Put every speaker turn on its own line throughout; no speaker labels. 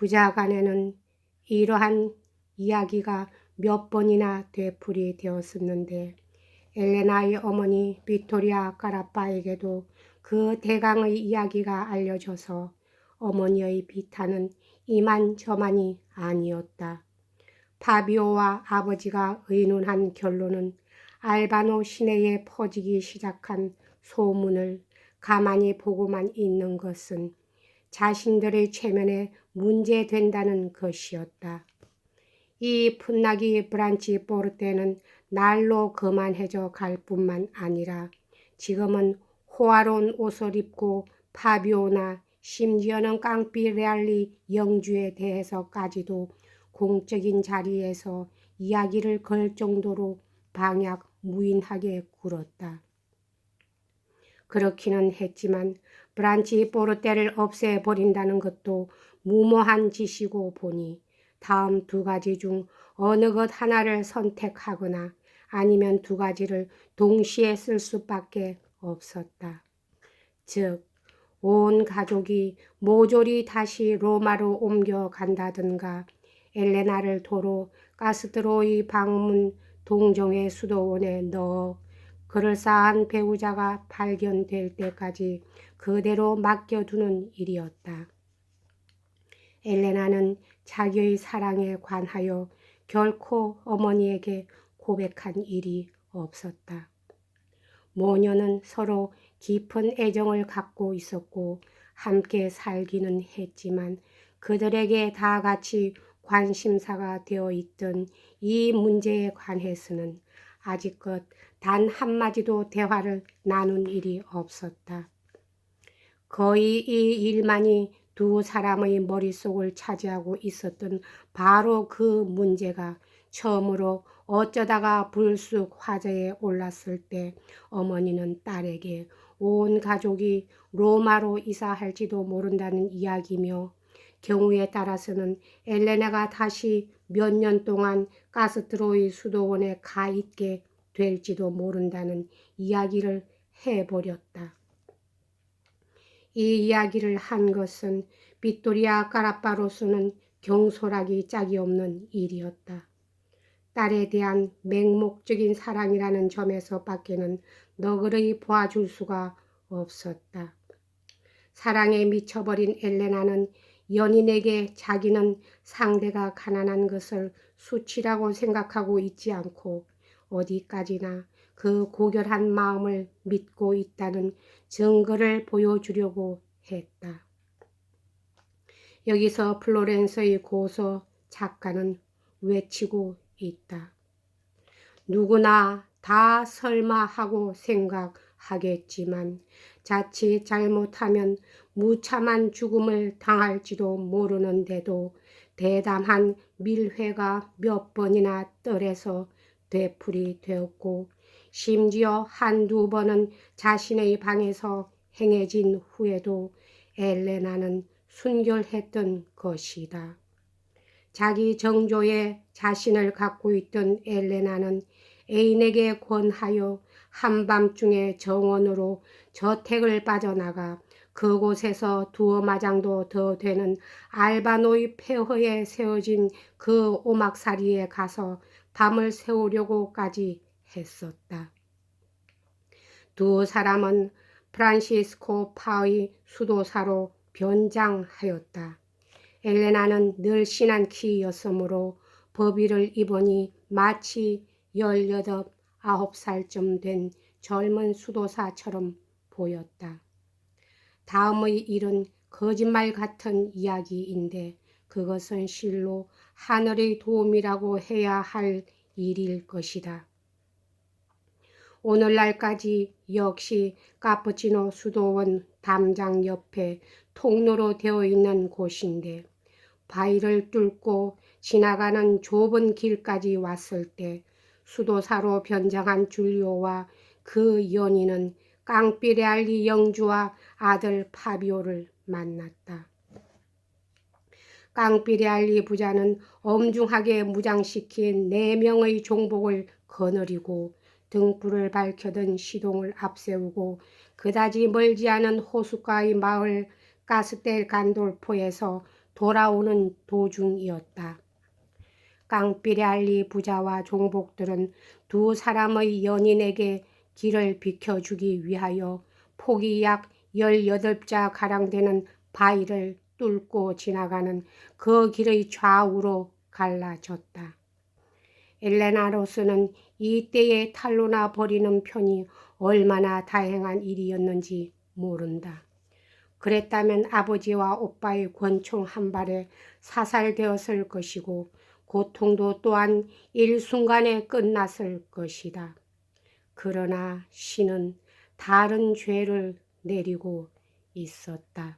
부자간에는 이러한 이야기가 몇 번이나 되풀이 되었었는데 엘레나의 어머니 빅토리아 까라빠에게도 그 대강의 이야기가 알려져서 어머니의 비탄은 이만저만이 아니었다. 파비오와 아버지가 의논한 결론은 알바노 시내에 퍼지기 시작한 소문을 가만히 보고만 있는 것은 자신들의 체면에 문제된다는 것이었다. 이 풋나기 브란치 포르테는 날로 거만해져 갈 뿐만 아니라 지금은 호화로운 옷을 입고 파비오나 심지어는 깡피 레알리 영주에 대해서까지도 공적인 자리에서 이야기를 걸 정도로 방약 무인하게 굴었다. 그렇기는 했지만 브란치 포르테를 없애버린다는 것도 무모한 짓이고 보니 다음 두 가지 중 어느 것 하나를 선택하거나 아니면 두 가지를 동시에 쓸 수밖에 없었다. 즉, 온 가족이 모조리 다시 로마로 옮겨간다든가 엘레나를 도로 카스트로의 방문 동정의 수도원에 넣어 그럴싸한 배우자가 발견될 때까지 그대로 맡겨두는 일이었다. 엘레나는 자기의 사랑에 관하여 결코 어머니에게 고백한 일이 없었다. 모녀는 서로 깊은 애정을 갖고 있었고 함께 살기는 했지만 그들에게 다 같이 관심사가 되어 있던 이 문제에 관해서는 아직껏 단 한마디도 대화를 나눈 일이 없었다. 거의 이 일만이 두 사람의 머릿속을 차지하고 있었던 바로 그 문제가 처음으로 어쩌다가 불쑥 화제에 올랐을 때 어머니는 딸에게 온 가족이 로마로 이사할지도 모른다는 이야기며 경우에 따라서는 엘레나가 다시 몇 년 동안 카스트로의 수도원에 가 있게 될지도 모른다는 이야기를 해버렸다. 이 이야기를 한 것은 빅토리아 까라빠로서는 경솔하기 짝이 없는 일이었다. 딸에 대한 맹목적인 사랑이라는 점에서 밖에는 너그러이 보아줄 수가 없었다. 사랑에 미쳐버린 엘레나는 연인에게 자기는 상대가 가난한 것을 수치라고 생각하고 있지 않고 어디까지나 그 고결한 마음을 믿고 있다는 증거를 보여주려고 했다. 여기서 플로렌스의 고서 작가는 외치고 있다. 누구나 다 설마 하고 생각하겠지만 자칫 잘못하면 무참한 죽음을 당할지도 모르는데도 대담한 밀회가 몇 번이나 떨에서 되풀이 되었고 심지어 한두 번은 자신의 방에서 행해진 후에도 엘레나는 순결했던 것이다. 자기 정조에 자신을 갖고 있던 엘레나는 애인에게 권하여 한밤중에 정원으로 저택을 빠져나가 그곳에서 두어 마장도 더 되는 알바노의 폐허에 세워진 그 오막살이에 가서 밤을 새우려고까지 했었다. 두 사람은 프란시스코 파의 수도사로 변장하였다. 엘레나는 늘씬한 키였으므로 법의를 입으니 마치 18, 9살쯤 된 젊은 수도사처럼 보였다. 다음의 일은 거짓말 같은 이야기인데 그것은 실로 하늘의 도움이라고 해야 할 일일 것이다. 오늘날까지 역시 카푸치노 수도원 담장 옆에 통로로 되어 있는 곳인데 바위를 뚫고 지나가는 좁은 길까지 왔을 때 수도사로 변장한 줄리오와 그 연인은 깡피레알리 영주와 아들 파비오를 만났다. 깡피레알리 부자는 엄중하게 무장시킨 4명의 종복을 거느리고 등불을 밝혀든 시동을 앞세우고 그다지 멀지 않은 호숫가의 마을 카스텔 간돌포에서 돌아오는 도중이었다. 깡피레알리 부자와 종복들은 두 사람의 연인에게 길을 비켜주기 위하여 폭이 약 18자 가량 되는 바위를 뚫고 지나가는 그 길의 좌우로 갈라졌다. 엘레나로서는 이때에 탈로나 버리는 편이 얼마나 다행한 일이었는지 모른다. 그랬다면 아버지와 오빠의 권총 한 발에 사살되었을 것이고 고통도 또한 일순간에 끝났을 것이다. 그러나 신은 다른 죄를 내리고 있었다.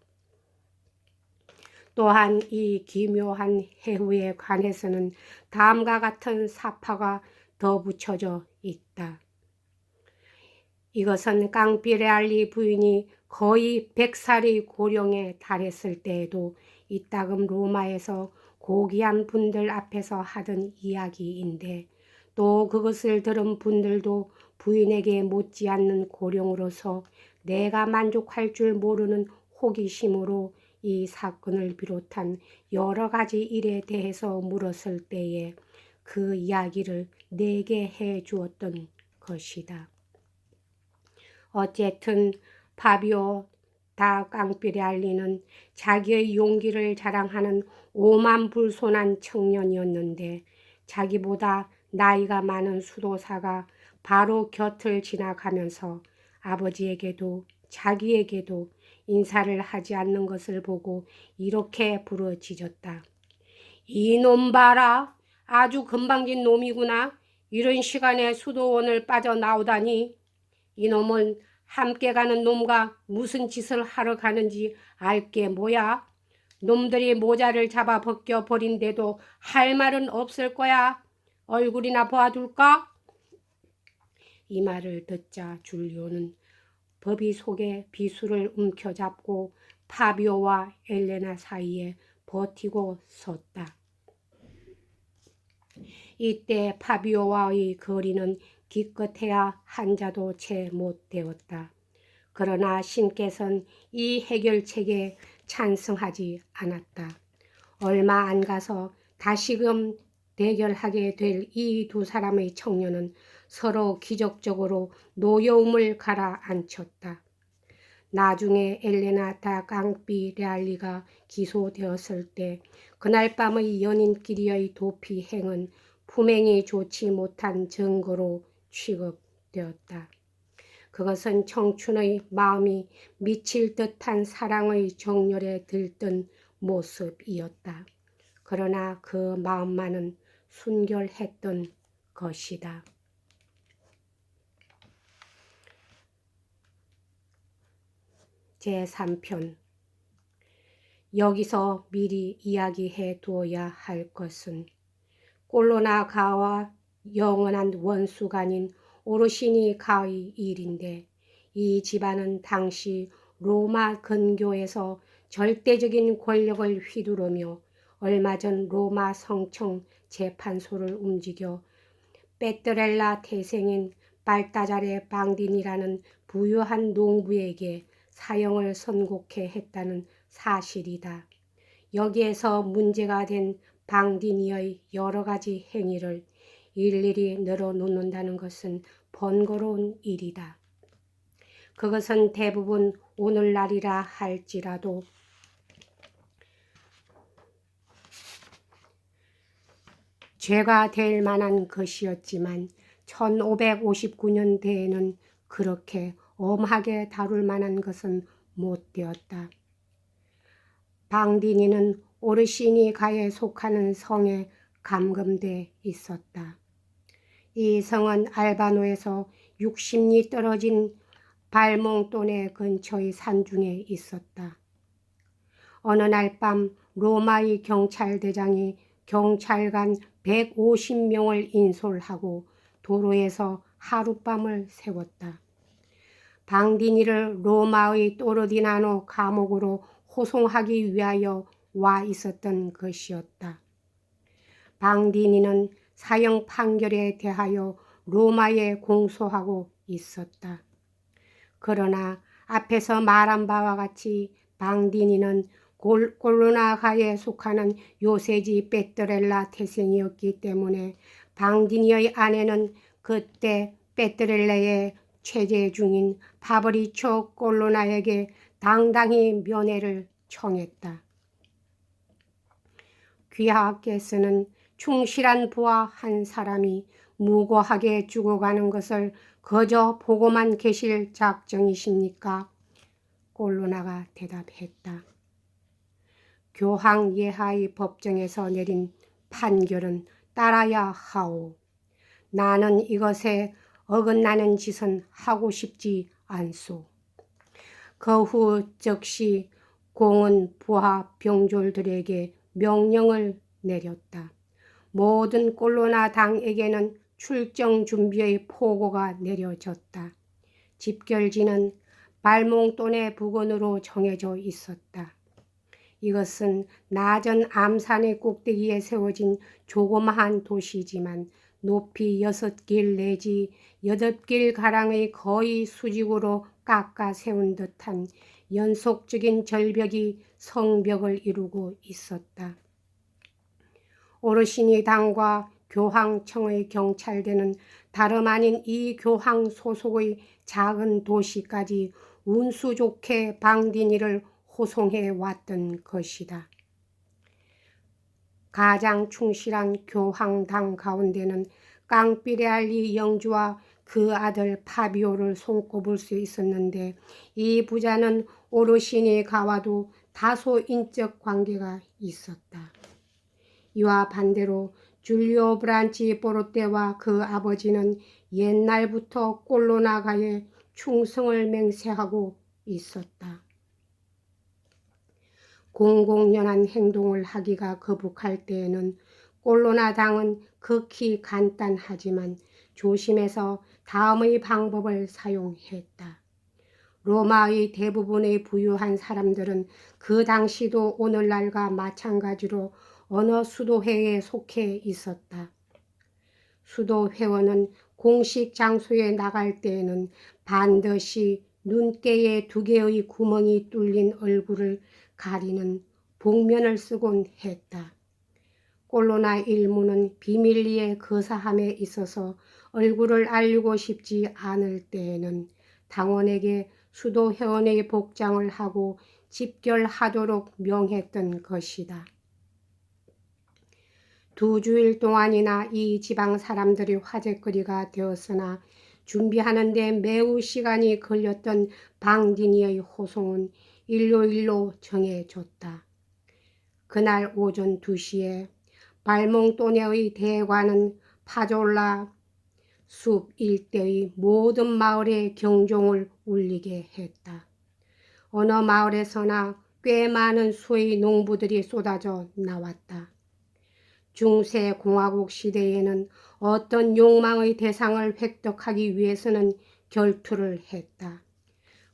또한 이 기묘한 해후에 관해서는 다음과 같은 사파가 더 붙여져 있다. 이것은 깡피레알리 부인이 거의 100살의 고령에 달했을 때에도 이따금 로마에서 고귀한 분들 앞에서 하던 이야기인데 또 그것을 들은 분들도 부인에게 못지않는 고령으로서 내가 만족할 줄 모르는 호기심으로 이 사건을 비롯한 여러 가지 일에 대해서 물었을 때에 그 이야기를 내게 해 주었던 것이다. 어쨌든 파비오 다 깡피레알리는 자기의 용기를 자랑하는 오만불손한 청년이었는데 자기보다 나이가 많은 수도사가 바로 곁을 지나가면서 아버지에게도 자기에게도 인사를 하지 않는 것을 보고 이렇게 부르짖었다. 이놈 봐라. 아주 건방진 놈이구나. 이런 시간에 수도원을 빠져나오다니. 이놈은 함께 가는 놈과 무슨 짓을 하러 가는지 알게 뭐야? 놈들이 모자를 잡아 벗겨버린데도 할 말은 없을 거야. 얼굴이나 보아둘까? 이 말을 듣자 줄리오는 법의 속에 비수를 움켜잡고 파비오와 엘레나 사이에 버티고 섰다. 이때 파비오와의 거리는 기껏해야 한 자도 채 못 되었다. 그러나 신께서는 이 해결책에 찬성하지 않았다. 얼마 안 가서 다시금 대결하게 될 이 두 사람의 청년은 서로 기적적으로 노여움을 가라앉혔다. 나중에 엘레나 다 깡피레알리가 기소되었을 때 그날 밤의 연인끼리의 도피 행은 품행이 좋지 못한 증거로 취급되었다. 그것은 청춘의 마음이 미칠 듯한 사랑의 정열에 들뜬 모습이었다. 그러나 그 마음만은 순결했던 것이다. 제3편 여기서 미리 이야기해 두어야 할 것은 꼴로나 가와 영원한 원수가 아닌 오르시니 가의 일인데 이 집안은 당시 로마 근교에서 절대적인 권력을 휘두르며 얼마 전 로마 성청 재판소를 움직여 빼뜨렐라 태생인 발다자레 방딘이라는 부유한 농부에게 사형을 선고케 했다는 사실이다. 여기에서 문제가 된 방디니의 여러 가지 행위를 일일이 늘어놓는다는 것은 번거로운 일이다. 그것은 대부분 오늘날이라 할지라도 죄가 될 만한 것이었지만 1559년대에는 그렇게 엄하게 다룰 만한 것은 못 되었다. 방디니는 오르시니가에 속하는 성에 감금돼 있었다. 이 성은 알바노에서 60리 떨어진 발몽돈의 근처의 산중에 있었다. 어느 날 밤 로마의 경찰대장이 경찰관 150명을 인솔하고 도로에서 하룻밤을 세웠다. 방디니를 로마의 또르디나노 감옥으로 호송하기 위하여 와 있었던 것이었다. 방디니는 사형 판결에 대하여 로마에 공소하고 있었다. 그러나 앞에서 말한 바와 같이 방디니는 꼴로나가에 속하는 요세지 베트렐라 태생이었기 때문에 방디니의 아내는 그때 베트렐라의 체제 중인 파브리초 꼴로나에게 당당히 면회를 청했다. 귀하께서는 충실한 부하 한 사람이 무고하게 죽어가는 것을 그저 보고만 계실 작정이십니까? 꼴로나가 대답했다. 교황 예하의 법정에서 내린 판결은 따라야 하오. 나는 이것에 어긋나는 짓은 하고 싶지 않소. 그 후 즉시 공은 부하 병졸들에게 명령을 내렸다. 모든 꼴로나 당에게는 출정 준비의 포고가 내려졌다. 집결지는 발몽돈의 부근으로 정해져 있었다. 이것은 낮은 암산의 꼭대기에 세워진 조그마한 도시지만 높이 6길 내지 8길 가량의 거의 수직으로 깎아 세운 듯한 연속적인 절벽이 성벽을 이루고 있었다. 오르시니 당과 교황청의 경찰대는 다름 아닌 이 교황 소속의 작은 도시까지 운수 좋게 방디니를 호송해 왔던 것이다. 가장 충실한 교황당 가운데는 깡피레알리 영주와 그 아들 파비오를 손꼽을 수 있었는데 이 부자는 오르시니 가와도 다소 인적 관계가 있었다. 이와 반대로 줄리오 브란치 보로떼와 그 아버지는 옛날부터 꼴로나가에 충성을 맹세하고 있었다. 공공연한 행동을 하기가 거북할 때에는 꼴로나 당은 극히 간단하지만 조심해서 다음의 방법을 사용했다. 로마의 대부분의 부유한 사람들은 그 당시도 오늘날과 마찬가지로 어느 수도회에 속해 있었다. 수도회원은 공식 장소에 나갈 때에는 반드시 눈대에 2개의 구멍이 뚫린 얼굴을 가리는 복면을 쓰곤 했다. 꼴로나 일무는 비밀리에 거사함에 있어서 얼굴을 알리고 싶지 않을 때에는 당원에게 수도회원의 복장을 하고 집결하도록 명했던 것이다. 2주일 동안이나 이 지방 사람들이 화제거리가 되었으나 준비하는 데 매우 시간이 걸렸던 방디니의 호송은 일요일로 정해졌다. 그날 오전 2시에 발몽또네의 대관은 파졸라 숲 일대의 모든 마을에 경종을 울리게 했다. 어느 마을에서나 꽤 많은 수의 농부들이 쏟아져 나왔다. 중세 공화국 시대에는 어떤 욕망의 대상을 획득하기 위해서는 결투를 했다.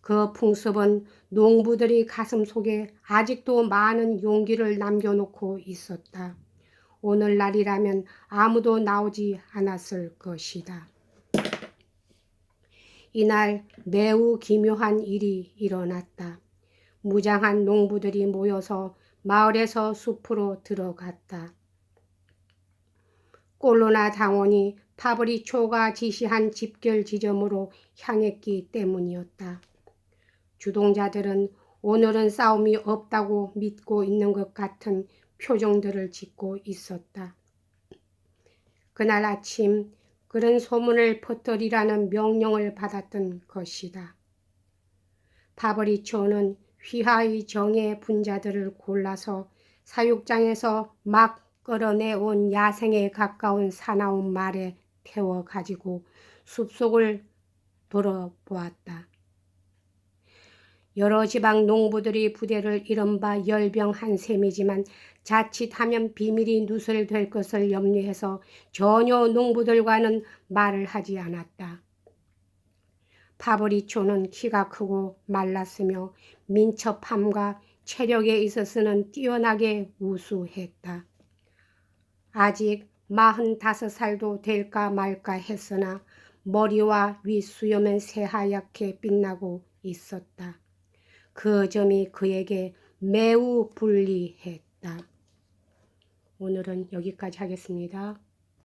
그 풍습은 농부들이 가슴속에 아직도 많은 용기를 남겨놓고 있었다. 오늘날이라면 아무도 나오지 않았을 것이다. 이날 매우 기묘한 일이 일어났다. 무장한 농부들이 모여서 마을에서 숲으로 들어갔다. 꼴로나 당원이 파브리초가 지시한 집결 지점으로 향했기 때문이었다. 주동자들은 오늘은 싸움이 없다고 믿고 있는 것 같은 표정들을 짓고 있었다. 그날 아침 그런 소문을 퍼뜨리라는 명령을 받았던 것이다. 파브리초는 휘하의 정예 분자들을 골라서 사육장에서 막 끌어내온 야생에 가까운 사나운 말에 태워 가지고 숲속을 돌아보았다. 여러 지방 농부들이 부대를 이른바 열병한 셈이지만 자칫하면 비밀이 누설될 것을 염려해서 전혀 농부들과는 말을 하지 않았다. 파브리초는 키가 크고 말랐으며 민첩함과 체력에 있어서는 뛰어나게 우수했다. 아직 45살도 될까 말까 했으나 머리와 윗수염은 새하얗게 빛나고 있었다. 그 점이 그에게 매우 불리했다. 오늘은 여기까지 하겠습니다.